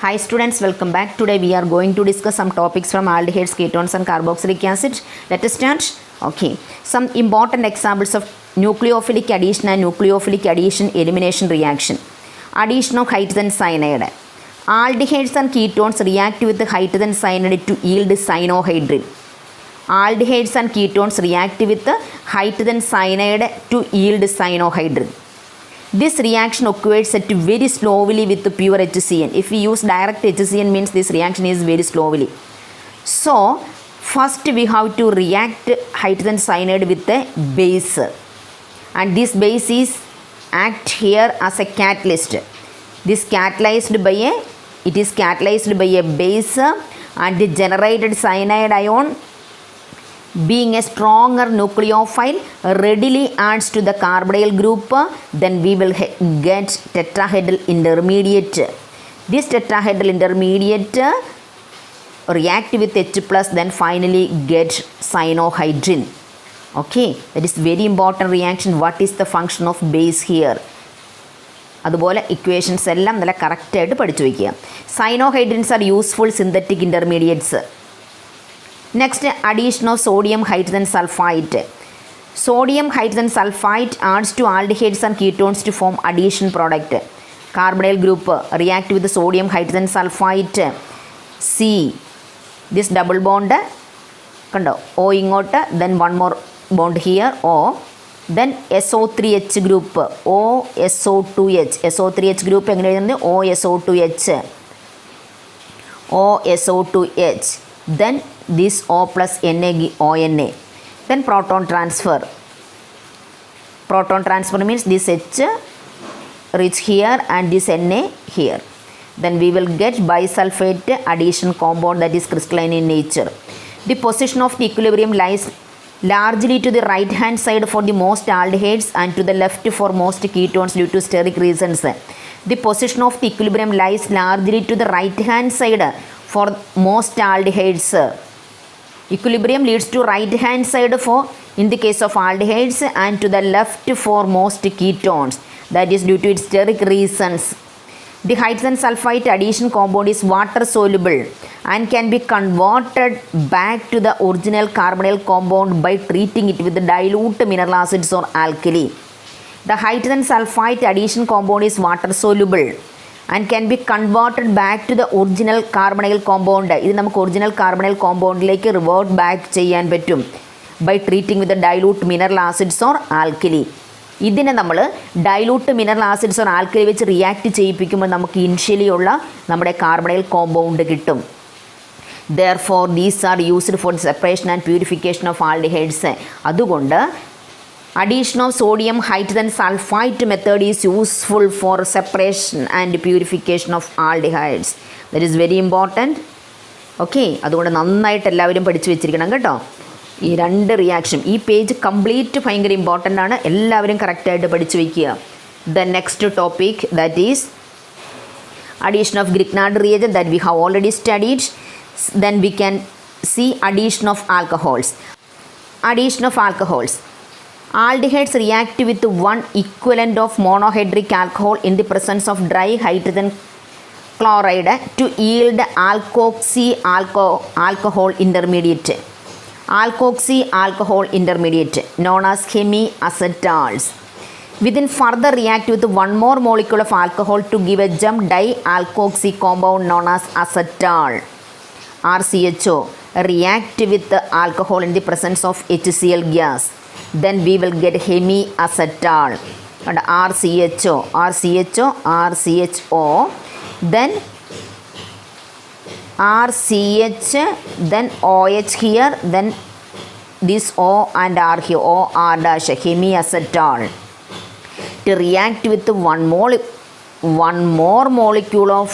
Hi students, welcome back. Today we are going to discuss some topics from aldehydes, ketones and carboxylic acid. Let us start. Okay. Some important examples of nucleophilic addition and nucleophilic addition elimination reaction. Addition of hydrogen cyanide. Aldehydes and ketones react with the hydrogen cyanide to yield cyanohydrin. Aldehydes and ketones react with the hydrogen cyanide to yield cyanohydrin. This reaction occurs at very slowly with the pure HCN. If we use direct HCN means this reaction is very slowly. So first we have to react hydrogen cyanide with the base, and this base is act here as a catalyst. This catalyzed by a base, and the generated cyanide ion, being a stronger nucleophile, readily adds to the carbonyl group. Then we will get tetrahedral intermediate. This tetrahedral intermediate react with H plus, then finally get cyanohydrin. Okay, that is very important reaction. What is the function of base here? അതുപോലെ equations എല്ലാം നല്ല കറക്റ്റായിട്ട് പഠിച്ചു വയ്ക്കുക. Cyanohydrins are useful synthetic intermediates. Next, addition of sodium hydrogen sulfide. Sodium hydrogen sulfide adds to aldehydes and ketones to form addition product. Carbonyl group react with the sodium hydrogen sulfide. C. This double bond, O ingota, then one more bond here, O. Then SO3H group, OSO2H. SO3H group OSO2H. OSO2H. Then this O plus Na ONA. Then proton transfer. Proton transfer means this H reach here and this Na here. Then we will get bisulfate addition compound that is crystalline in nature. The position of the equilibrium lies largely to the right hand side for the most aldehydes and to the left for most ketones due to steric reasons. The position of the equilibrium lies largely to the right hand side for most aldehydes. Equilibrium leads to right hand side for in the case of aldehydes and to the left for most ketones, that is due to its steric reasons. The hydrogen sulfide addition compound is water soluble and can be converted back to the original carbonyl compound by treating it with the dilute mineral acids or alkali. The hydrogen sulfide addition compound is water soluble and can be converted back to the original carbonyl compound. ഇത് നമുക്ക് original carbonyl കോമ്പൗണ്ടിലേക്ക് revert back ചെയ്യാൻ പറ്റും by treating with dilute mineral acids or alkali. ഇതിനെ നമ്മൾ dilute mineral acids or alkali വെച്ച് react ചെയ്യിപ്പിക്കുമ്പോൾ നമുക്ക് ഇനിഷ്യലി ഉള്ള നമ്മുടെ കാർബണൈൽ കോമ്പൗണ്ട് കിട്ടും. Therefore these are used for separation and purification of aldehydes. അതുകൊണ്ട് addition of sodium hydrogen sulfide method is useful for separation and purification of aldehydes. That is very important. Okay, അതുകൊണ്ട് നന്നായിട്ട് എല്ലാവരും പഠിച്ചു വെച്ചിരിക്കണം കേട്ടോ. ഈ രണ്ട് റിയാക്ഷൻ ഈ പേജ് കംപ്ലീറ്റ് ഭയങ്കര ഇമ്പോർട്ടൻ്റ് ആണ്. എല്ലാവരും കറക്റ്റായിട്ട് പഠിച്ചു വയ്ക്കുക. The next topic, that is addition of Grignard reagent, that we have already studied. Then we can see addition of alcohols. Addition of alcohols. Aldehydes react with one equivalent of monohydric alcohol in the presence of dry hydrogen chloride to yield alkoxy alcohol intermediate. Alkoxy alcohol intermediate known as hemiacetals. Within further react with one more molecule of alcohol to give a jump dialkoxy compound known as acetal. RCHO react with the alcohol in the presence of HCl gas. Then we will get hemiacetal and RCHO, then RCH, then OH here, then this O and R here, OR dash, hemiacetal. To react with one more molecule of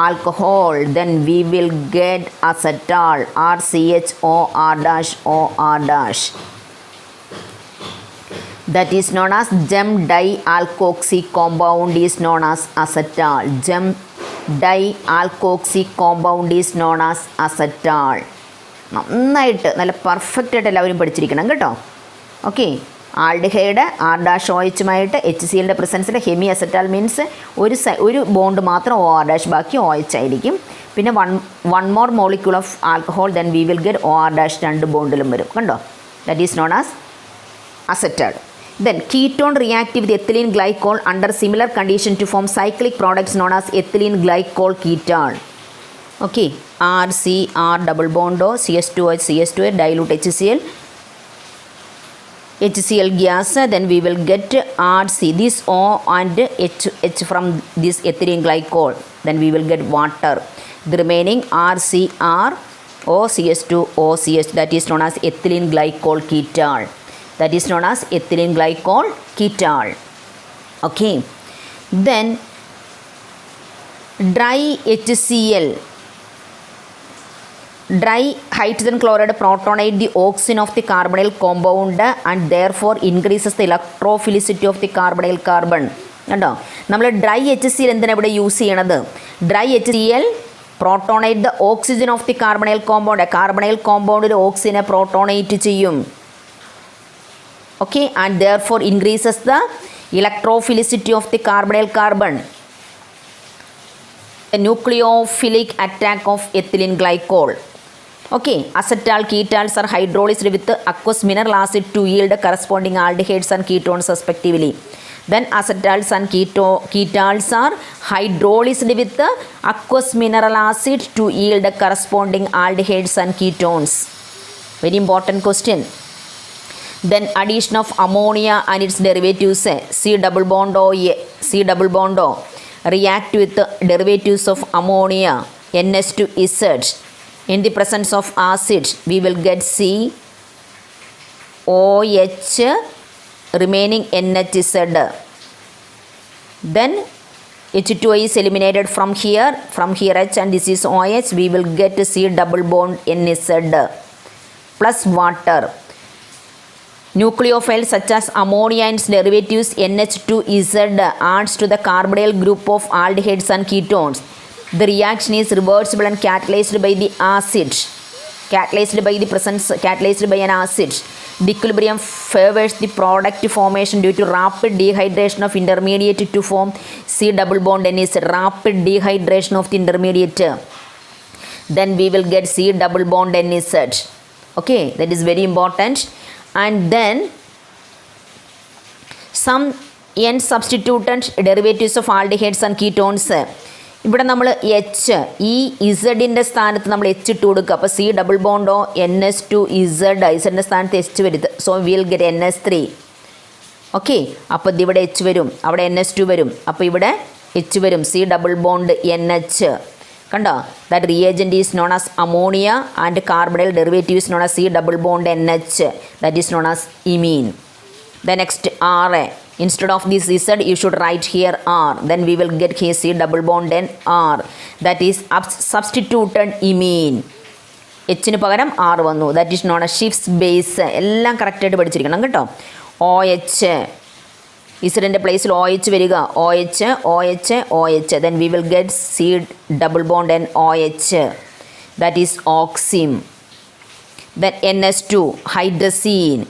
alcohol, then we will get acetal, RCHOR dash, OR dash. That is known as gem dialkoxy compound is known as acetal. Gem dialkoxy compound is known as acetal. നന്നായിട്ട് നല്ല perfect ആയിട്ട് എല്ലാവരും പഠിച്ചിരിക്കണം കേട്ടോ. Okay, aldehyde R-OH HCl പ്രസൻസിൽ hemiacetal means ഒരു bond മാത്രം OR- ബാക്കി OH ആയിരിക്കും. പിന്നെ one more molecule of alcohol then we will get OR- 2 ബോണ്ടിലും വരും. കണ്ടോ? That is known as acetal. Then ketone react with ethylene glycol under similar condition to form cyclic products known as ethylene glycol ketone. Okay, RCR double bond O, CS2H, CS2H, dilute HCl, HCl gas, then we will get RC, this O and H from this ethylene glycol, then we will get water. The remaining RCR O, CS2, O, CS, that is known as ethylene glycol ketone. That is known as ethylene glycol ketone. Okay, then dry HCl, dry hydrogen chloride protonate the oxygen of the carbonyl compound and therefore increases the electrophilicity of the carbonyl carbon. കണ്ടോ? നമ്മൾ dry HCl എന്തിനാണ് ഇവിടെ use ചെയ്യണത്? Dry HCl protonate the oxygen of the carbonyl compound. Carbonyl കോമ്പൗണ്ടിൽ ഓക്സിജനെ പ്രോട്ടോണേറ്റ് ചെയ്യും. Okay, and therefore increases the electrophilicity of the carbonyl carbon. The nucleophilic attack of ethylene glycol. Okay, acetal ketones are hydrolyzed with aqueous mineral acid to yield corresponding aldehydes and ketones respectively. Then acetals and ketones are hydrolyzed with aqueous mineral acid to yield corresponding aldehydes and ketones. Very important question. Then addition of ammonia and its derivatives C double bond O react with the derivatives of ammonia NH2Z. In the presence of acid we will get C OH remaining NHZ. Then H2O is eliminated from here H and this is OH, we will get C double bond NZ plus water. Nucleophiles such as ammonia and its derivatives NH2Z adds to the carbonyl group of aldehydes and ketones. The reaction is reversible and catalyzed by the acid. Catalyzed by an acid. The equilibrium favors the product formation due to rapid dehydration of intermediate to form C double bond N is rapid dehydration of the intermediate. Then we will get C double bond N is Z. Okay, that is very important. And then some n substituent derivatives of aldehydes and ketones. ഇവിടെ നമ്മൾ H ഈ ഇസഡിൻ്റെ സ്ഥാനത്ത് നമ്മൾ H ഇട്ട് കൊടുക്കുക. അപ്പോൾ C double ബോണ്ടോ NH2Z, ഇസഡിൻ്റെ സ്ഥാനത്ത് എച്ച് വരുത്. So will get NH3. Okay, അപ്പോൾ ഇതിവിടെ എച്ച് വരും, അവിടെ NH2 വരും, അപ്പോൾ ഇവിടെ എച്ച് വരും, സി ഡബിൾ ബോണ്ട് NH. കണ്ടോ? That reagent is known as ammonia and carbonyl derivative is known as C double bond NH. That is known as imine. The next R. Instead of this Z you should write here R. Then we will get here C double bond N R. That is substituted imine. എച്ചിന് പകരം R വന്നു. That is known as shifts base. എല്ലാം കറക്റ്റായിട്ട് പഠിച്ചിരിക്കണം കേട്ടോ. OH ഇസഡിൻ്റെ പ്ലേസിൽ OH വരിക, OH. Then we will get C double bond N OH. That is oxime. Then NH2 hydrazine.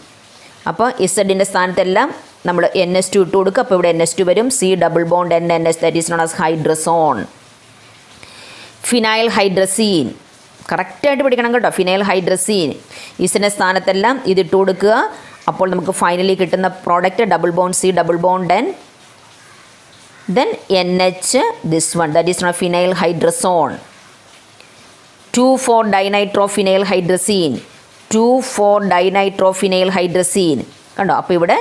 അപ്പോൾ ഇസഡിൻ്റെ സ്ഥാനത്തെല്ലാം നമ്മൾ NH2 ഇട്ട് കൊടുക്കുക. അപ്പോൾ ഇവിടെ NH2 വരും, C double bond N NH. That is known as hydrazone. Phenyl hydrazine കറക്റ്റായിട്ട് പഠിക്കണം കേട്ടോ. ഫിനൈൽ ഹൈഡ്രസീൻ ഇസഡിൻ്റെ സ്ഥാനത്തെല്ലാം ഇതിട്ട് കൊടുക്കുക. അപ്പോൾ നമുക്ക് ഫൈനലി കിട്ടുന്ന product double bond C double bond N then NH this one, that is not phenyl hydrazone. 2,4-dinitrophenyl hydrazine, 2,4-dinitrophenyl hydrazine കണ്ടോ. അപ്പോൾ ഇവിടെ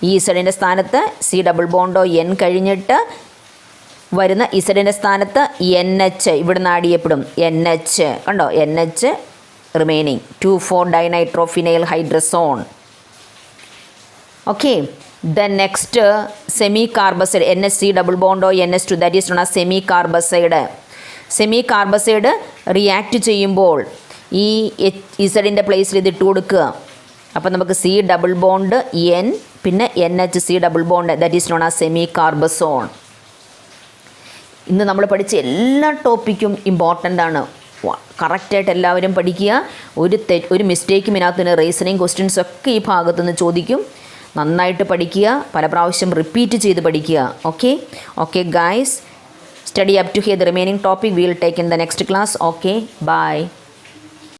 ഈ ഇസഡിൻ്റെ സ്ഥാനത്ത് C ഡബിൾ ബോണ്ടോ N കഴിഞ്ഞിട്ട് വരുന്ന ഇസഡിൻ്റെ സ്ഥാനത്ത് NH ഇവിടുന്ന് ആഡ് ചെയ്യപ്പെടും, NH കണ്ടോ, NH remaining 2,4-dinitrophenyl hydrazone. Okay, then next semi-carbazide NHC double bond or NH2, that is known as semi-carbazide. Semi-carbazide react ചെയ്യുമ്പോൾ ഈ ഇസഡിൻ്റെ പ്ലേസിൽ ഇത് ഇട്ട് കൊടുക്കുക. അപ്പോൾ നമുക്ക് C ഡബിൾ ബോണ്ട് N പിന്നെ NHC double bond, that is known as semicarbazone. ഇന്ന് നമ്മൾ പഠിച്ച എല്ലാ ടോപ്പിക്കും ഇമ്പോർട്ടൻ്റ് ആണ്. കറക്റ്റായിട്ട് എല്ലാവരും പഠിക്കുക. ഒരു മിസ്റ്റേക്കും ഇതിനകത്ത് റീസണിങ് ക്വസ്റ്റ്യൻസ് ഒക്കെ ഈ ഭാഗത്തുനിന്ന് ചോദിക്കും. നന്നായിട്ട് പഠിക്കുക, പല പ്രാവശ്യം റിപ്പീറ്റ് ചെയ്ത് പഠിക്കുക. Okay guys, study up to here. The remaining topic we will take in the next class. Okay, bye.